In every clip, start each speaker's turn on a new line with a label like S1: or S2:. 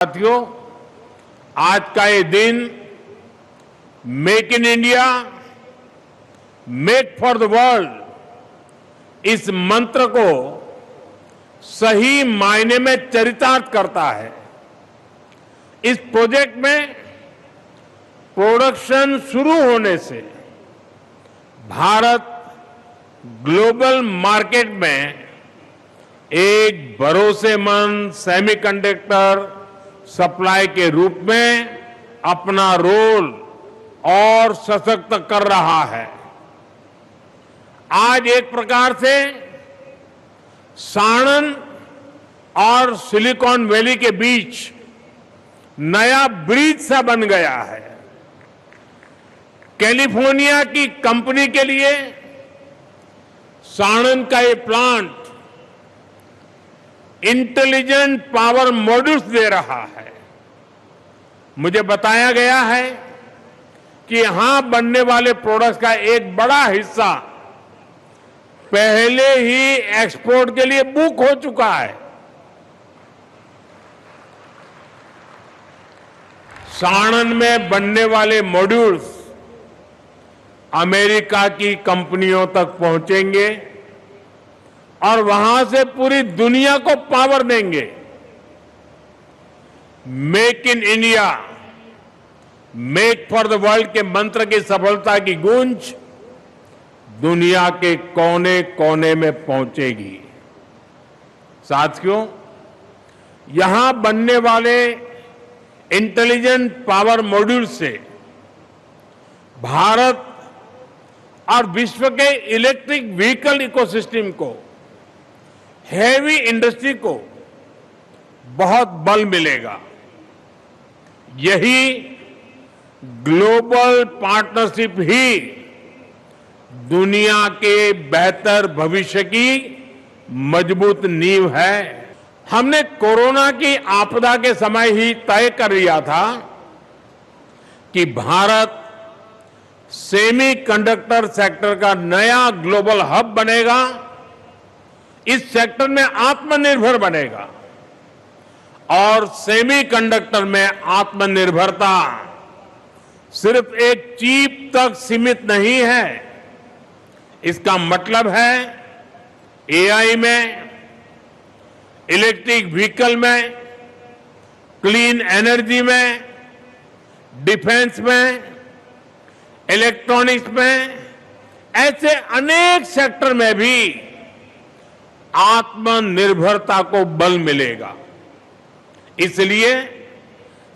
S1: साथियों, आज का ये दिन make in India, make for the world इस मंत्र को सही मायने में चरितार्थ करता है। इस प्रोजेक्ट में प्रोडक्शन शुरू होने से भारत ग्लोबल मार्केट में एक भरोसेमंद सेमीकंडक्टर सप्लाई के रूप में अपना रोल और सशक्त कर रहा है। आज एक प्रकार से साणंद और सिलिकॉन वैली के बीच नया ब्रिज सा बन गया है। कैलिफोर्निया की कंपनी के लिए साणंद का ये प्लांट इंटेलिजेंट पावर मॉड्यूल्स दे रहा है। मुझे बताया गया है कि यहां बनने वाले प्रोडक्ट्स का एक बड़ा हिस्सा पहले ही एक्सपोर्ट के लिए बुक हो चुका है। साणंद में बनने वाले मॉड्यूल्स अमेरिका की कंपनियों तक पहुंचेंगे और वहां से पूरी दुनिया को पावर देंगे। Make in India, make for the world के मंत्र की सफलता की गूंज दुनिया के कोने कोने में पहुंचेगी। साथियों, यहां बनने वाले इंटेलिजेंट पावर मॉड्यूल से भारत और विश्व के इलेक्ट्रिक व्हीकल इकोसिस्टम को, हैवी इंडस्ट्री को बहुत बल मिलेगा। यही ग्लोबल पार्टनरशिप ही दुनिया के बेहतर भविष्य की मजबूत नींव है। हमने कोरोना की आपदा के समय ही तय कर लिया था कि भारत सेमीकंडक्टर सेक्टर का नया ग्लोबल हब बनेगा, इस सेक्टर में आत्मनिर्भर बनेगा। और सेमीकंडक्टर में आत्मनिर्भरता सिर्फ एक चिप तक सीमित नहीं है। इसका मतलब है एआई में, इलेक्ट्रिक व्हीकल में, क्लीन एनर्जी में, डिफेंस में, इलेक्ट्रॉनिक्स में, ऐसे अनेक सेक्टर में भी आत्मनिर्भरता को बल मिलेगा। इसलिए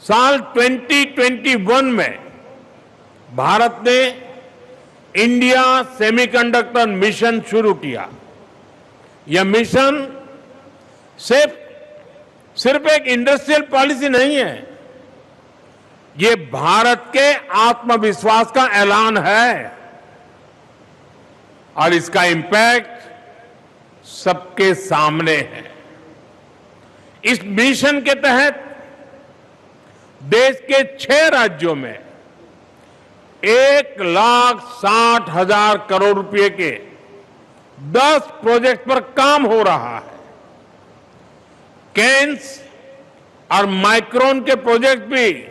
S1: साल 2021 में भारत ने इंडिया सेमीकंडक्टर मिशन शुरू किया। यह मिशन सिर्फ एक इंडस्ट्रियल पॉलिसी नहीं है, ये भारत के आत्मविश्वास का ऐलान है और इसका इंपैक्ट सबके सामने है। इस मिशन के तहत देश के 6 राज्यों में 1,60,000 करोड़ रुपए के 10 प्रोजेक्ट पर काम हो रहा है। केन्स और माइक्रोन के प्रोजेक्ट भी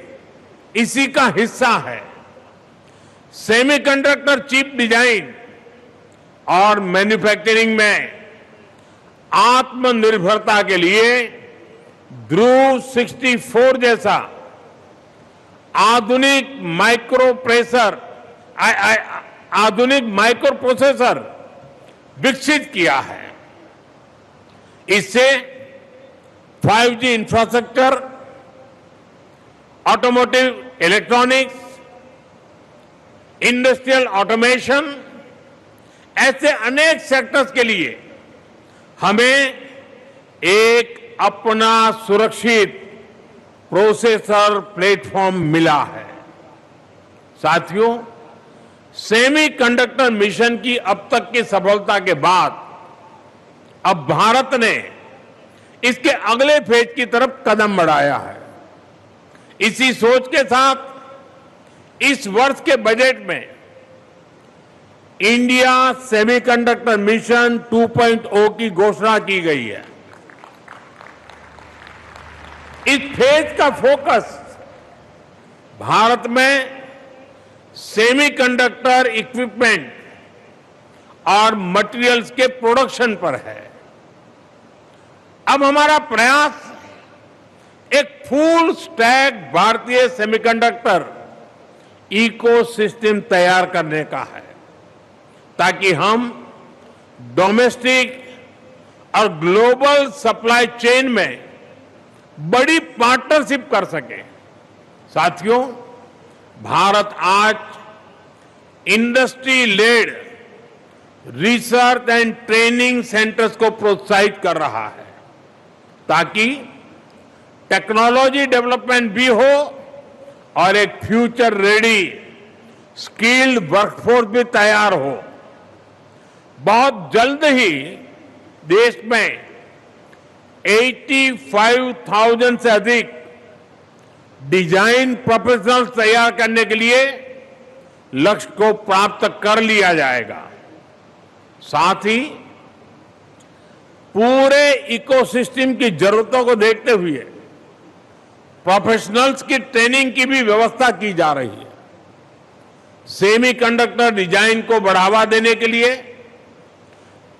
S1: इसी का हिस्सा है। सेमीकंडक्टर चिप डिजाइन और मैन्युफैक्चरिंग में आत्मनिर्भरता के लिए ध्रुव 64 जैसा आधुनिक माइक्रो प्रोसेसर विकसित किया है। इससे 5G infrastructure, automotive electronics, industrial automation, ऐसे अनेक सेक्टर्स के लिए हमें एक अपना सुरक्षित प्रोसेसर प्लेटफॉर्म मिला है। साथियों, सेमीकंडक्टर मिशन की अब तक की सफलता के बाद अब भारत ने इसके अगले फेज की तरफ कदम बढ़ाया है। इसी सोच के साथ इस वर्ष के बजट में इंडिया सेमीकंडक्टर मिशन 2.0 की घोषणा की गई है। इस फेज का फोकस भारत में सेमीकंडक्टर इक्विपमेंट और मटेरियल्स के प्रोडक्शन पर है। अब हमारा प्रयास एक फुल स्टैक भारतीय सेमीकंडक्टर इकोसिस्टम तैयार करने का है, ताकि हम डोमेस्टिक और ग्लोबल सप्लाई चेन में बड़ी पार्टनरशिप कर सके। साथियों, भारत आज industry led research and training centres को प्रोत्साहित कर रहा है, ताकि टेक्नोलॉजी डेवलपमेंट भी हो और एक फ्यूचर रेडी स्किल्ड वर्कफोर्स भी तैयार हो। बहुत जल्द ही देश में 85,000 से अधिक डिजाइन प्रोफेशनल्स तैयार करने के लिए लक्ष्य को प्राप्त कर लिया जाएगा। साथ ही पूरे इकोसिस्टम की जरूरतों को देखते हुए प्रोफेशनल्स की ट्रेनिंग की भी व्यवस्था की जा रही है। सेमीकंडक्टर डिजाइन को बढ़ावा देने के लिए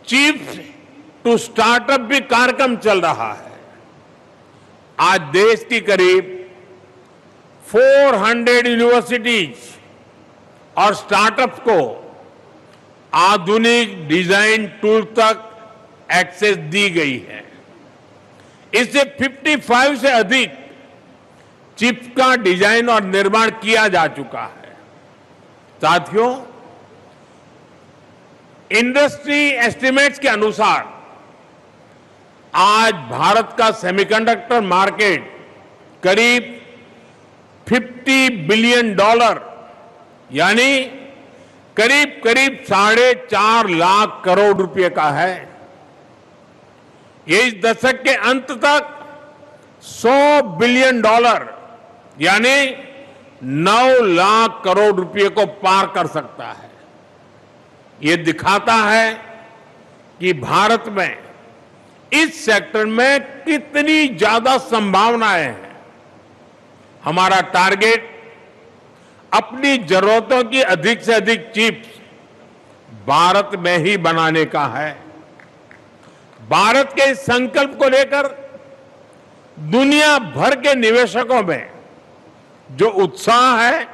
S1: चिप्स टू स्टार्टअप भी कार्यक्रम चल रहा है। आज देश की करीब 400 यूनिवर्सिटीज और स्टार्टअप्स को आधुनिक डिजाइन टूल तक एक्सेस दी गई है। इससे 55 से अधिक चिप्स का डिजाइन और निर्माण किया जा चुका है। साथियों, इंडस्ट्री एस्टिमेट्स के अनुसार आज भारत का सेमीकंडक्टर मार्केट करीब $50 बिलियन यानी करीब करीब 4.5 लाख करोड़ रुपए का है। ये इस दशक के अंत तक $100 बिलियन यानी 9 लाख करोड़ रुपए को पार कर सकता है। ये दिखाता है कि भारत में इस सेक्टर में कितनी ज्यादा संभावनाएं हैं। हमारा टारगेट अपनी जरूरतों की अधिक से अधिक चिप्स भारत में ही बनाने का है। भारत के इस संकल्प को लेकर दुनिया भर के निवेशकों में जो उत्साह है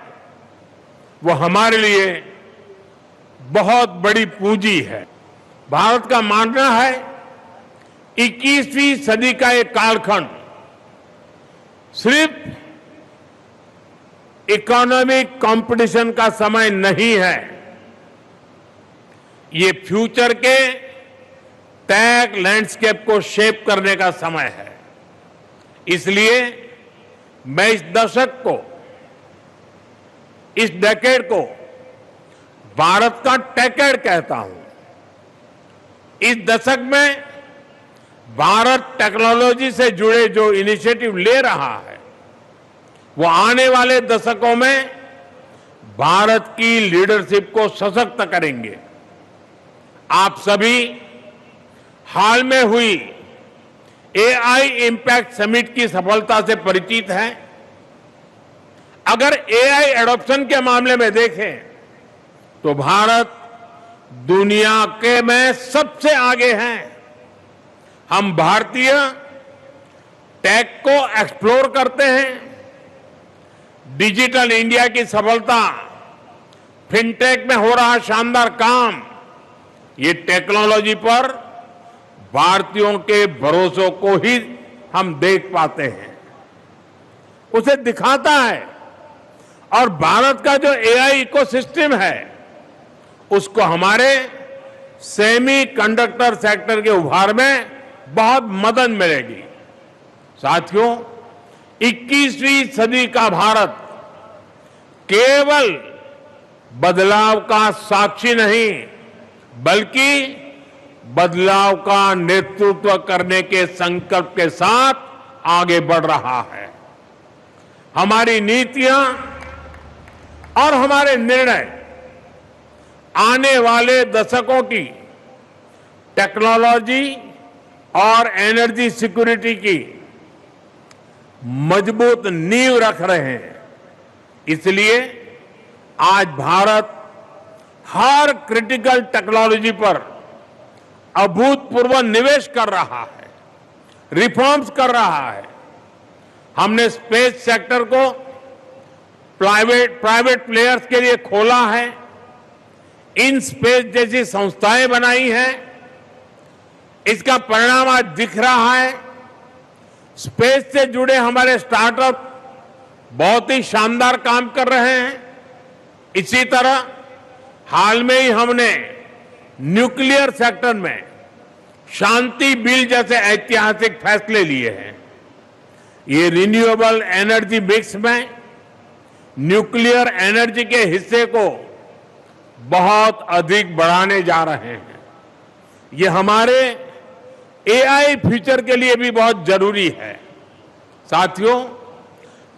S1: वो हमारे लिए बहुत बड़ी पूंजी है। भारत का मानना है 21वीं सदी का एक कालखंड सिर्फ इकोनॉमिक कंपटीशन का समय नहीं है, ये फ्यूचर के टेक लैंडस्केप को शेप करने का समय है। इसलिए मैं इस दशक को, इस डेकेड को भारत का टेकेड कहता हूं। इस दशक में भारत टेक्नोलॉजी से जुड़े जो इनिशिएटिव ले रहा है वो आने वाले दशकों में भारत की लीडरशिप को सशक्त करेंगे। आप सभी हाल में हुई एआई इंपैक्ट समिट की सफलता से परिचित हैं। अगर एआई एडॉप्शन के मामले में देखें तो भारत दुनिया के में सबसे आगे हैं। हम भारतीय टेक को एक्सप्लोर करते हैं। डिजिटल इंडिया की सफलता, फिनटेक में हो रहा शानदार काम, ये टेक्नोलॉजी पर भारतीयों के भरोसों को ही हम देख पाते हैं, उसे दिखाता है। और भारत का जो एआई इकोसिस्टम है उसको हमारे सेमीकंडक्टर सेक्टर के उभार में बहुत मदद मिलेगी। साथियों, 21वीं सदी का भारत केवल बदलाव का साक्षी नहीं बल्कि बदलाव का नेतृत्व करने के संकल्प के साथ आगे बढ़ रहा है। हमारी नीतियां और हमारे निर्णय आने वाले दशकों की टेक्नोलॉजी और एनर्जी सिक्योरिटी की मजबूत नींव रख रहे हैं। इसलिए आज भारत हर क्रिटिकल टेक्नोलॉजी पर अभूतपूर्व निवेश कर रहा है, रिफॉर्म्स कर रहा है। हमने स्पेस सेक्टर को प्राइवेट प्लेयर्स के लिए खोला है, इन स्पेस जैसी संस्थाएं बनाई हैं। इसका परिणाम आज दिख रहा है। स्पेस से जुड़े हमारे स्टार्टअप बहुत ही शानदार काम कर रहे हैं। इसी तरह हाल में ही हमने न्यूक्लियर सेक्टर में शांति बिल जैसे ऐतिहासिक फैसले लिए हैं। ये रिन्यूएबल एनर्जी मिक्स में न्यूक्लियर एनर्जी के हिस्से को बहुत अधिक बढ़ाने जा रहे हैं। ये हमारे एआई फ्यूचर के लिए भी बहुत जरूरी है। साथियों,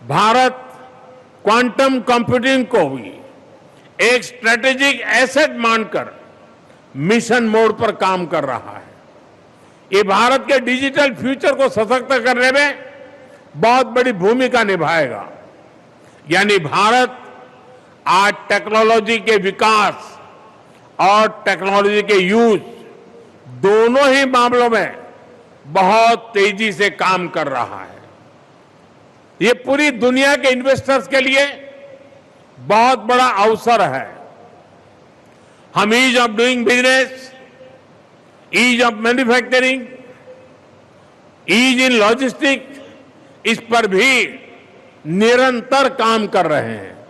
S1: भारत क्वांटम कंप्यूटिंग को भी एक स्ट्रेटेजिक एसेट मानकर मिशन मोड पर काम कर रहा है। ये भारत के डिजिटल फ्यूचर को सशक्त करने में बहुत बड़ी भूमिका निभाएगा। यानी भारत आज टेक्नोलॉजी के विकास और टेक्नोलॉजी के यूज दोनों ही मामलों में बहुत तेजी से काम कर रहा है। ये पूरी दुनिया के इन्वेस्टर्स के लिए बहुत बड़ा अवसर है। हम ease of doing business, ease of manufacturing, ease in logistics, इस पर भी निरंतर काम कर रहे हैं।